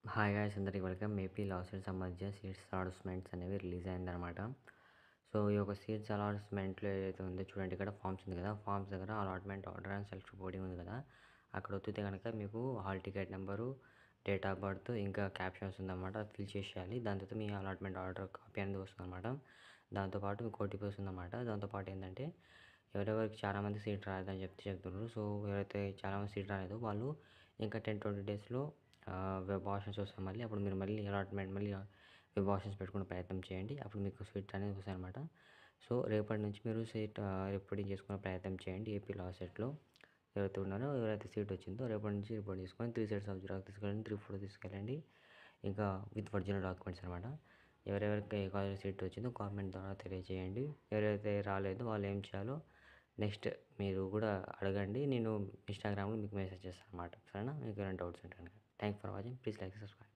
Hi guys అందరికి welcome. AP LAWCET సంబంధించిన seats allotments అనేవి రిలీజ్ అయిందనమాట. సో ఈ యొక్క సీట్స్ అలాట్మెంట్లో ఏదైతే ఉందో చూడండి, ఇక్కడ ఫామ్స్ ఉంది కదా, ఫామ్స్ దగ్గర allotment order and self reporting ఉంది కదా, అక్కడ ఒత్తితే కనుక మీకు hall ticket number, date of birth, ఇంకా క్యాప్షన్స్ ఉందన్నమాట. అది ఫిల్ చేసేయాలి. దాని తర్వాత మీ అలాట్మెంట్ ఆర్డర్ కాపీ అనేది వస్తుందన్నమాట. దాంతోపాటు మీకు ఓటీపీ వస్తుందన్నమాట. దాంతోపాటు ఏంటంటే ఎవరెవరికి చాలామంది సీట్ రాలేదని చెప్తున్నారు. సో ఎవరైతే చాలామంది సీట్ రాలేదో వాళ్ళు ఇంకా 10-20 డేస్లో వెబ్ ఆప్షన్స్ వస్తాయి. అప్పుడు మీరు మళ్ళీ అలాట్మెంట్ మళ్ళీ వెబ్ ఆప్షన్స్ పెట్టుకునే ప్రయత్నం చేయండి. అప్పుడు మీకు సీట్ అనేది వస్తాయి అనమాట. సో రేపటి నుంచి మీరు సీట్ రిపోర్టింగ్ చేసుకునే ప్రయత్నం చేయండి. ఏపీ లాసెట్లో ఎవరైతే ఉన్నారో, ఎవరైతే సీట్ వచ్చిందో రేపటి నుంచి రిపోర్ట్ చేసుకొని 3 సెట్స్ ఆఫ్ జిరాక్స్ తీసుకెళ్ళండి, 3 ఫోటో తీసుకెళ్ళండి, ఇంకా విత్ ఒరిజినల్ డాక్యుమెంట్స్ అనమాట. ఎవరెవరికి ఏ కాలేజ్ సీట్ వచ్చిందో కామెంట్ ద్వారా తెలియజేయండి. ఎవరైతే రాలేదో వాళ్ళు ఏం చేయాలో నెక్స్ట్ మీరు కూడా అడగండి. నేను ఇన్స్టాగ్రామ్లో మీకు మెసేజ్ చేస్తాను అనమాట. సరేనా? మీకు ఏమైనా డౌట్స్ ఉంటే కనుక. Thank for watching. Please like, subscribe.